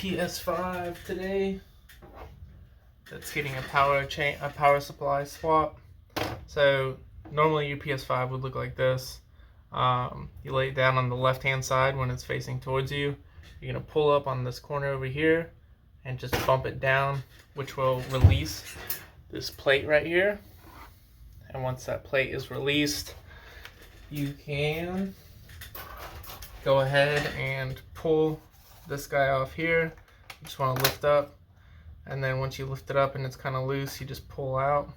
PS5 today that's getting a power supply swap. So normally your PS5 would look like this. You lay it down on the left hand side when it's facing towards you. You're going to pull up on this corner over here and just bump it down, which will release this plate right here. And once that plate is released, you can go ahead and pull this guy off here. You just want to lift up, and then once you lift it up and it's kind of loose, you just pull out.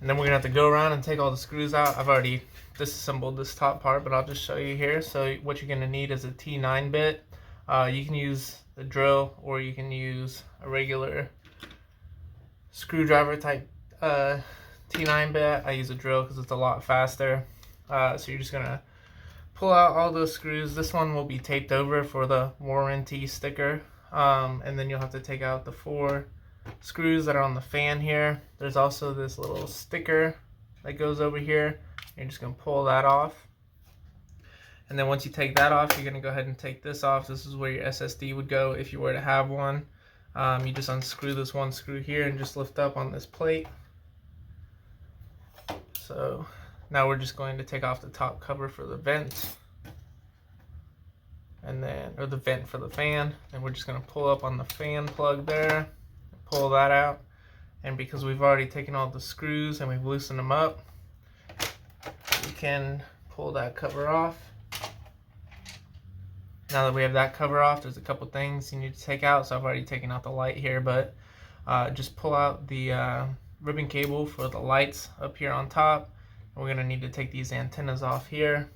And then we're gonna have to go around and take all the screws out. I've already disassembled this top part, but I'll just show you here. So what you're gonna need is a T9 bit. You can use the drill, or you can use a regular screwdriver type T9 bit. I use a drill because it's a lot faster. So you're just gonna pull out all those screws. This one will be taped over for the warranty sticker, and then you'll have to take out the 4 screws that are on the fan here. There's also this little sticker that goes over here. You're just going to pull that off, and then once you take that off, you're going to go ahead and take this off. This is where your SSD would go if you were to have one. You just unscrew this one screw here and just lift up on this plate. So now we're just going to take off the top cover for the vent, and then, or the vent for the fan, and we're just going to pull up on the fan plug there, pull that out. And because we've already taken all the screws and we've loosened them up, we can pull that cover off. Now that we have that cover off, there's a couple things you need to take out. So I've already taken out the light here, but just pull out the ribbon cable for the lights up here on top. And we're going to need to take these antennas off here.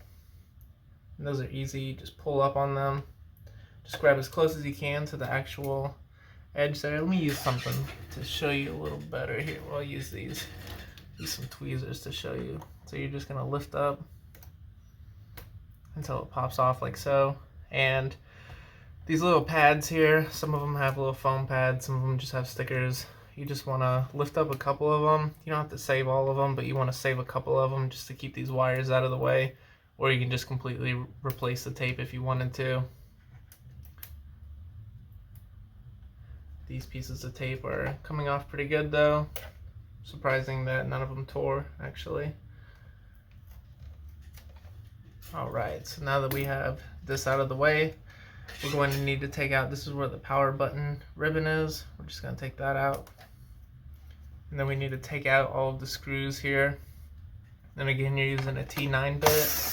And those are easy, just pull up on them. Just grab as close as you can to the actual edge there. Let me use something to show you a little better here. Well, I'll use these. Use some tweezers to show you. So you're just going to lift up until it pops off like so. And these little pads here, some of them have little foam pads, some of them just have stickers. You just want to lift up a couple of them. You don't have to save all of them, but you want to save a couple of them just to keep these wires out of the way. Or you can just completely replace the tape if you wanted to. These pieces of tape are coming off pretty good though. Surprising that none of them tore, actually. Alright, so now that we have this out of the way, we're going to need to take out, this is where the power button ribbon is. We're just going to take that out. And then we need to take out all of the screws here. And again, you're using a T9 bit.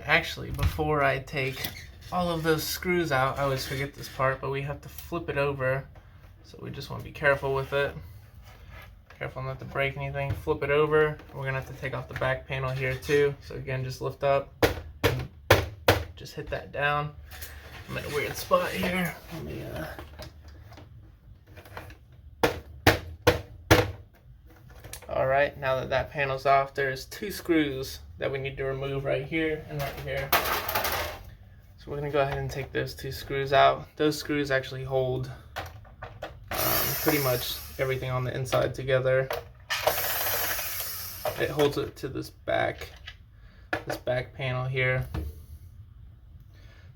Actually, before I take all of those screws out, I always forget this part, but we have to flip it over. So we just want to be careful with it. Careful not to break anything. Flip it over. We're going to have to take off the back panel here too. So again, just lift up and just hit that down. I'm in a weird spot here. Let me, Alright, now that that panel's off, there's 2 screws that we need to remove right here and right here. So we're going to go ahead and take those 2 screws out. Those screws actually hold pretty much everything on the inside together. It holds it to this back panel here.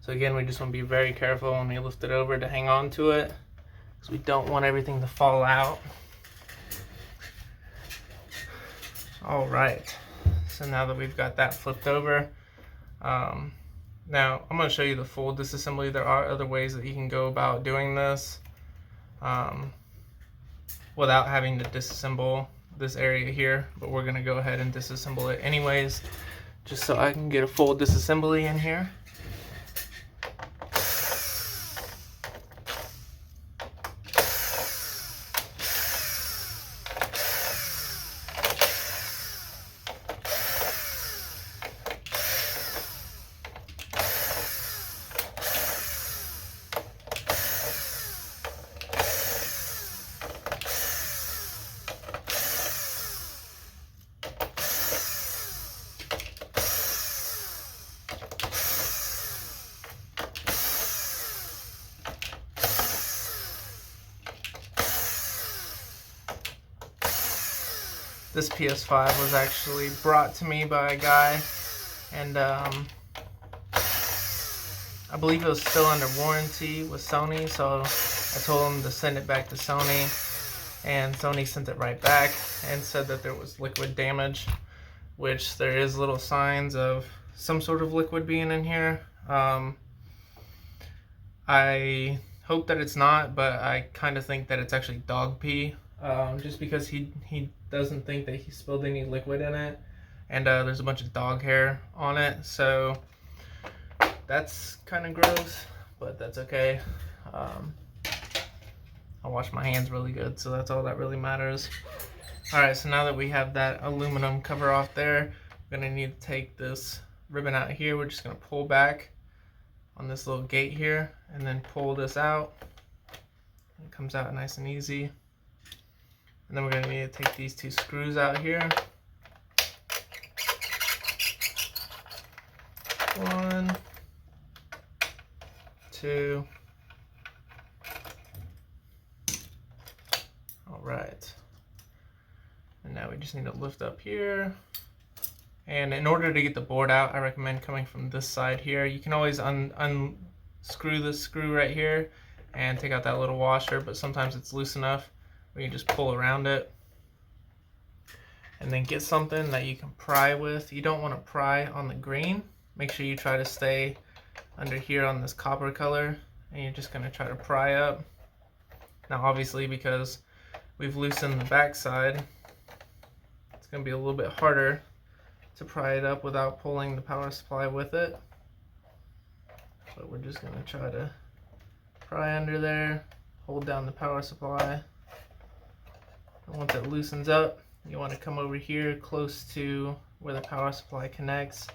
So again, we just want to be very careful when we lift it over to hang on to it, because we don't want everything to fall out. Alright, so now that we've got that flipped over, now I'm going to show you the full disassembly. There are other ways that you can go about doing this without having to disassemble this area here, but we're going to go ahead and disassemble it anyways, just so I can get a full disassembly in here. This PS5 was actually brought to me by a guy, and I believe it was still under warranty with Sony, so I told him to send it back to Sony, and Sony sent it right back and said that there was liquid damage, which there is little signs of some sort of liquid being in here. I hope that it's not, but I kind of think that it's actually dog pee, just because he doesn't think that he spilled any liquid in it, and there's a bunch of dog hair on it, so that's kind of gross, but that's okay. I wash my hands really good, so that's all that really matters. Alright, so now that we have that aluminum cover off there, we're going to need to take this ribbon out here. We're just going to pull back on this little gate here and then pull this out. It comes out nice and easy. And then we're going to need to take these two screws out here. 1, 2. Alright. And now we just need to lift up here. And in order to get the board out, I recommend coming from this side here. You can always unscrew this screw right here and take out that little washer, but sometimes it's loose enough where you just pull around it. And then get something that you can pry with. You don't want to pry on the green. Make sure you try to stay under here on this copper color, and you're just going to try to pry up. Now obviously, because we've loosened the back side, it's going to be a little bit harder to pry it up without pulling the power supply with it. But we're just going to try to pry under there, hold down the power supply. And once it loosens up, you want to come over here close to where the power supply connects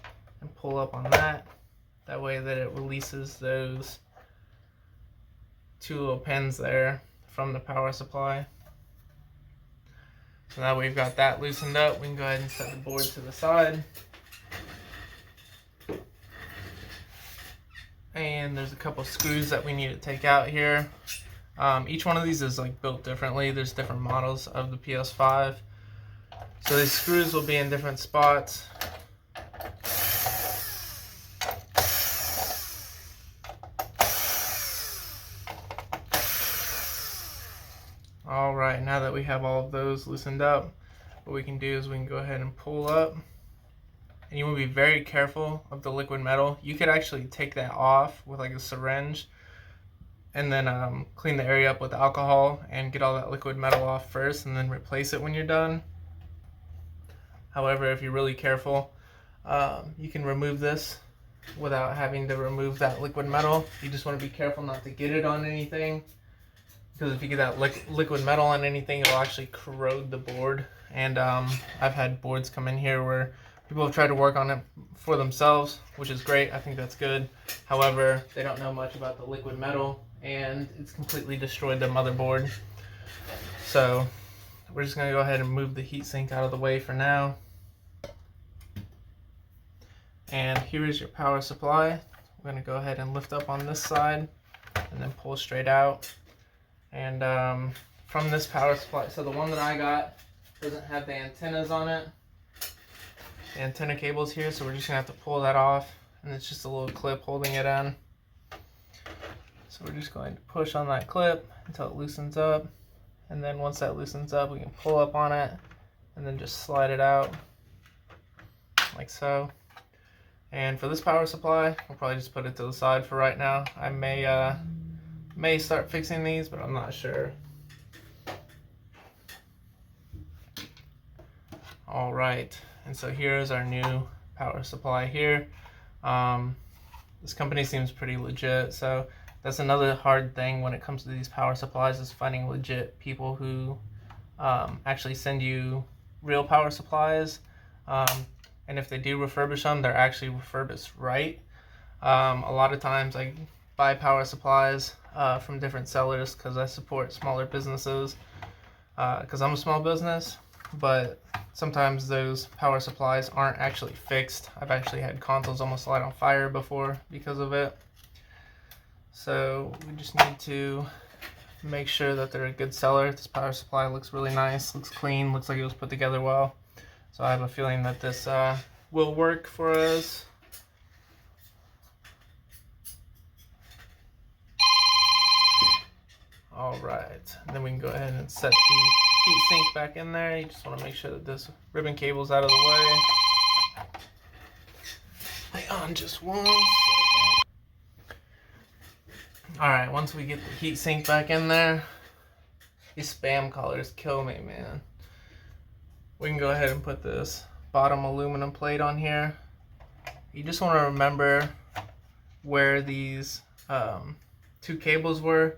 and pull up on that. That way that it releases those two little pins there from the power supply. So now we've got that loosened up, we can go ahead and set the board to the side. And there's a couple screws that we need to take out here. Each one of these is like built differently. There's different models of the PS5. So these screws will be in different spots. Alright, now that we have all of those loosened up, what we can do is we can go ahead and pull up. And you want to be very careful of the liquid metal. You could actually take that off with like a syringe and then clean the area up with alcohol and get all that liquid metal off first and then replace it when you're done. However, if you're really careful, you can remove this without having to remove that liquid metal. You just want to be careful not to get it on anything, because if you get that liquid metal on anything, it'll actually corrode the board. And I've had boards come in here where people have tried to work on it for themselves, which is great. I think that's good. However, they don't know much about the liquid metal, and it's completely destroyed the motherboard. So we're just going to go ahead and move the heatsink out of the way for now. And here is your power supply. We're going to go ahead and lift up on this side and then pull straight out. And from this power supply, so the one that I got doesn't have the antennas on it. The antenna cable's here, so we're just gonna have to pull that off, and it's just a little clip holding it in. So we're just going to push on that clip until it loosens up, and then once that loosens up, we can pull up on it and then just slide it out like so. And for this power supply, we'll probably just put it to the side for right now. I may start fixing these, but I'm not sure. All right, and so here's our new power supply here. This company seems pretty legit, so that's another hard thing when it comes to these power supplies, is finding legit people who actually send you real power supplies. And if they do refurbish them, they're actually refurbished right. A lot of times I buy power supplies from different sellers because I support smaller businesses, because I'm a small business, but sometimes those power supplies aren't actually fixed. I've actually had consoles almost light on fire before because of it. So we just need to make sure that they're a good seller. This power supply looks really nice, looks clean, looks like it was put together well. So I have a feeling that this will work for us. All right, and then we can go ahead and set the heat sink back in there. You just want to make sure that this ribbon cable is out of the way. Hang on just one second. All right, once we get the heat sink back in there, these spam callers kill me, man. We can go ahead and put this bottom aluminum plate on here. You just want to remember where these two cables were,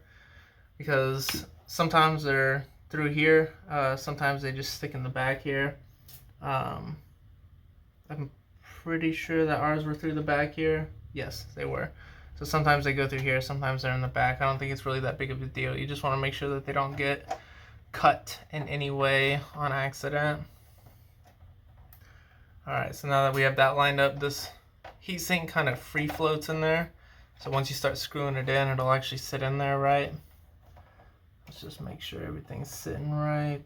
because sometimes they're through here, sometimes they just stick in the back here. I'm pretty sure that ours were through the back here. Yes, they were. So sometimes they go through here, sometimes they're in the back. I don't think it's really that big of a deal. You just want to make sure that they don't get cut in any way on accident. Alright, so now that we have that lined up, this heatsink kind of free floats in there. So once you start screwing it in, it'll actually sit in there right. Let's just make sure everything's sitting right.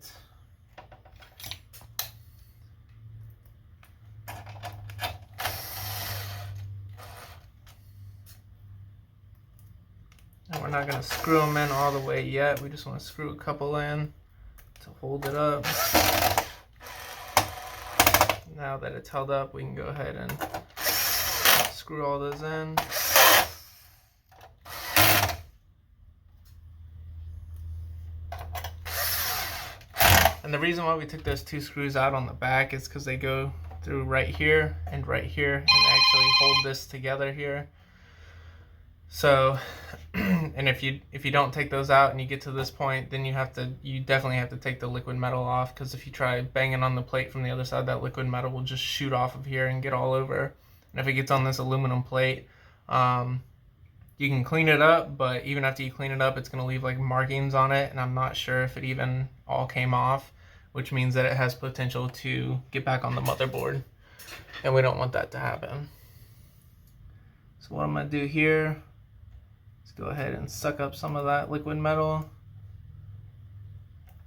And we're not going to screw them in all the way yet. We just want to screw a couple in to hold it up. Now that it's held up, we can go ahead and screw all those in. And the reason why we took those two screws out on the back is because they go through right here and actually hold this together here. So, and if you don't take those out and you get to this point, then you definitely have to take the liquid metal off, because if you try banging on the plate from the other side, that liquid metal will just shoot off of here and get all over. And if it gets on this aluminum plate, you can clean it up, but even after you clean it up, it's going to leave like markings on it, and I'm not sure if it even all came off, which means that it has potential to get back on the motherboard, and we don't want that to happen. So what I'm going to do here, go ahead and suck up some of that liquid metal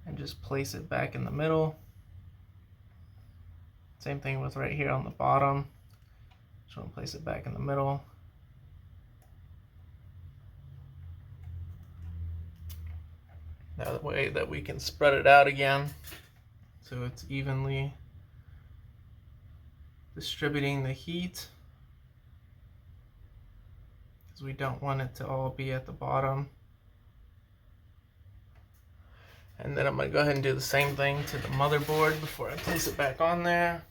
and just place it back in the middle. Same thing with right here on the bottom. Just want to place it back in the middle. That way that we can spread it out again so it's evenly distributing the heat, because we don't want it to all be at the bottom. And then I'm going to go ahead and do the same thing to the motherboard before I place it back on there.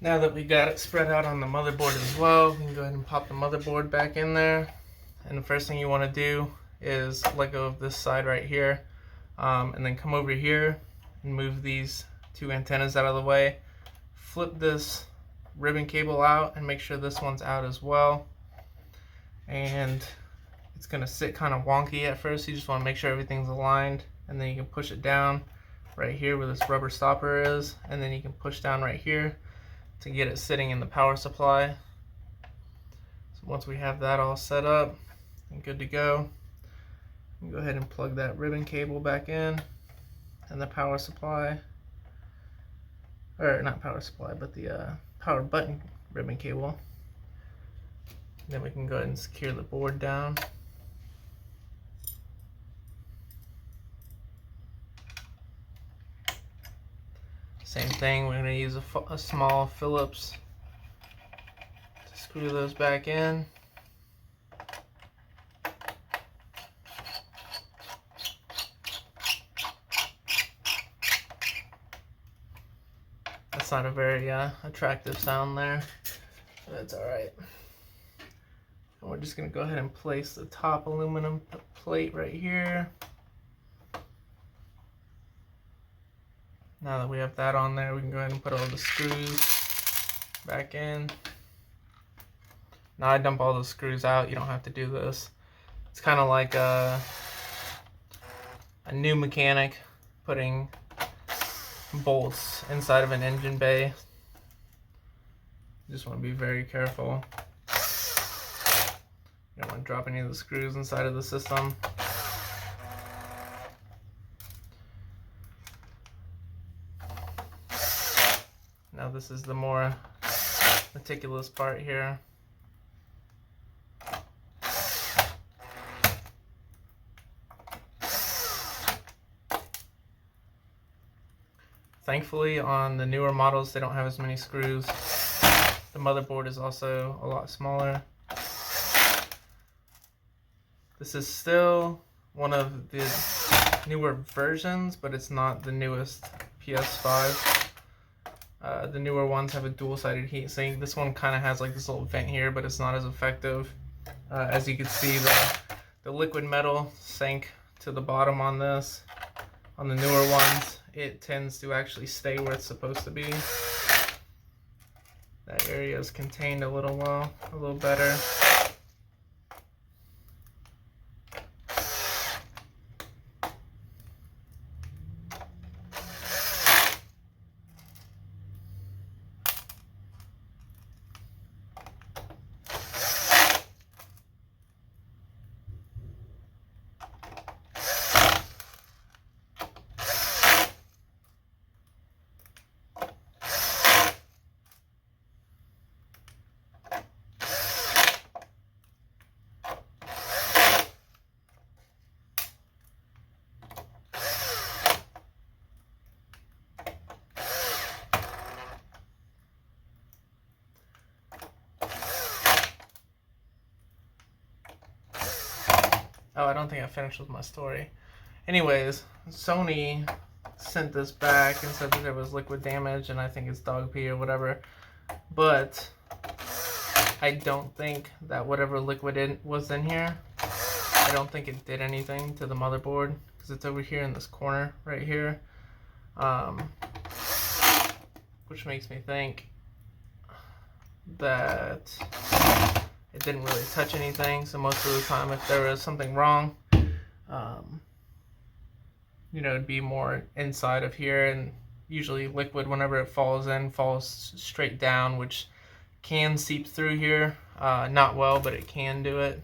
Now that we got it spread out on the motherboard as well, we can go ahead and pop the motherboard back in there. And the first thing you want to do is let go of this side right here, and then come over here and move these two antennas out of the way. Flip this ribbon cable out and make sure this one's out as well. And it's going to sit kind of wonky at first. You just want to make sure everything's aligned, and then you can push it down right here where this rubber stopper is, and then you can push down right here to get it sitting in the power supply. So once we have that all set up and good to go, you can go ahead and plug that ribbon cable back in and the power supply, or not power supply, but the power button ribbon cable. Then we can go ahead and secure the board down. Same thing, we're going to use a small Phillips to screw those back in. That's not a very attractive sound there, but that's alright. And we're just going to go ahead and place the top aluminum plate right here. Now that we have that on there, we can go ahead and put all the screws back in. Now I dump all the screws out. You don't have to do this. It's kind of like a new mechanic putting bolts inside of an engine bay. You just want to be very careful. You don't want to drop any of the screws inside of the system. Now this is the more meticulous part here. Thankfully, on the newer models, they don't have as many screws. The motherboard is also a lot smaller. This is still one of the newer versions, but it's not the newest PS5. The newer ones have a dual-sided heatsink. This one kind of has like this little vent here, but it's not as effective. As you can see, the liquid metal sank to the bottom on this. On the newer ones, it tends to actually stay where it's supposed to be. That area is contained a little better. Oh, I don't think I finished with my story. Anyways, Sony sent this back and said that there was liquid damage, and I think it's dog pee or whatever. But I don't think that whatever liquid was in here, I don't think it did anything to the motherboard, because it's over here in this corner right here. Which makes me think that it didn't really touch anything. So most of the time, if there was something wrong, you know, it'd be more inside of here, and usually liquid, whenever it falls in, falls straight down, which can seep through here. Not well, but it can do it.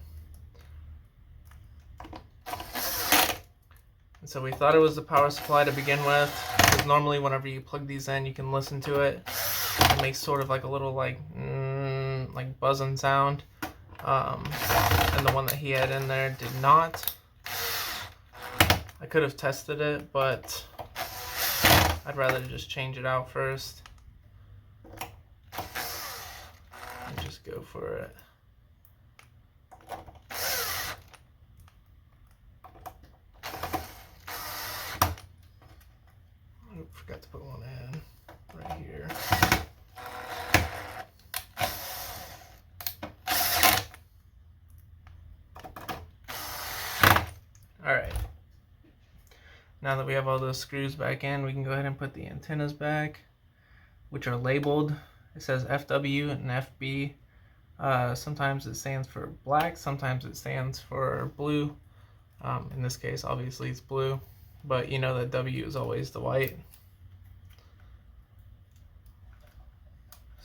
And so we thought it was the power supply to begin with, because normally whenever you plug these in, you can listen to it. It makes sort of like a little like buzzing sound. And the one that he had in there did not. I could have tested it, but I'd rather just change it out first and just go for it. Oop, forgot to put one in right here. Alright, now that we have all those screws back in, we can go ahead and put the antennas back, which are labeled. It says FW and FB. Sometimes it stands for black, sometimes it stands for blue. In this case, obviously it's blue, but you know that W is always the white.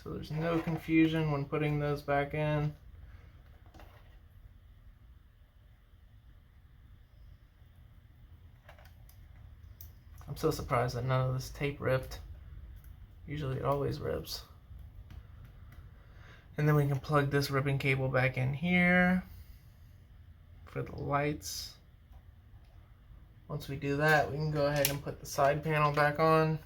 So there's no confusion when putting those back in. I'm so surprised that none of this tape ripped. Usually it always rips. And then we can plug this ribbon cable back in here for the lights. Once we do that, we can go ahead and put the side panel back on.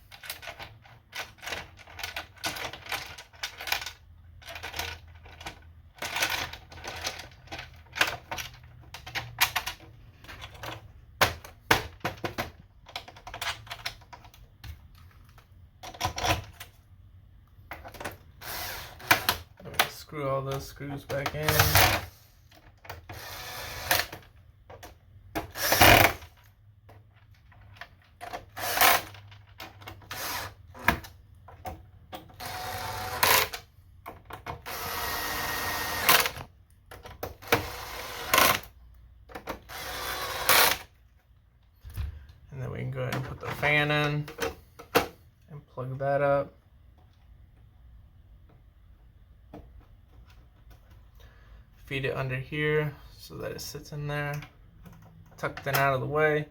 Screw all those screws back in. And then we can go ahead and put the fan in and plug that up. Feed it under here so that it sits in there, tucked in out of the way.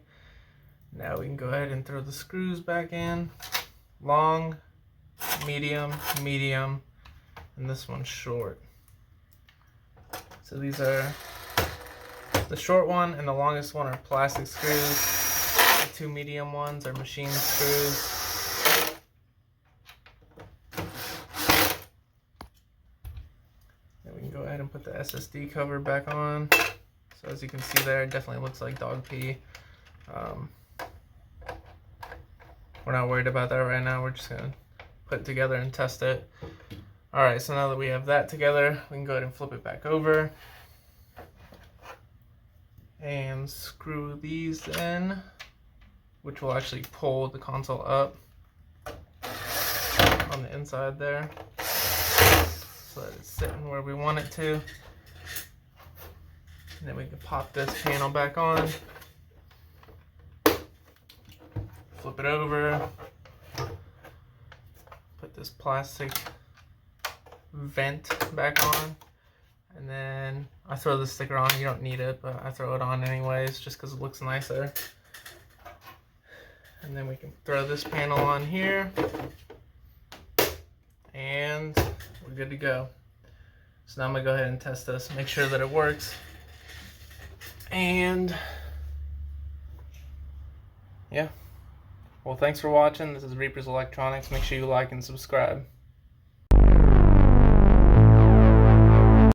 Now we can go ahead and throw the screws back in, long medium, medium, and this one's short. So these are the short one and the longest one are plastic screws. The two medium ones are machine screws. And we can go ahead and put the SSD cover back on. So as you can see there, it definitely looks like dog pee. We're not worried about that right now. We're just gonna put it together and test it. Alright, so now that we have that together, we can go ahead and flip it back over and screw these in, which will actually pull the console up on the inside there so that it's sitting where we want it to. And then we can pop this panel back on, flip it over, put this plastic vent back on, and then I throw the sticker on. You don't need it, but I throw it on anyways just because it looks nicer. And then we can throw this panel on here and we're good to go. So now I'm gonna go ahead and test this, make sure that it works. And yeah, well, thanks for watching. This is Reaper's Electronics. Make sure you like and subscribe.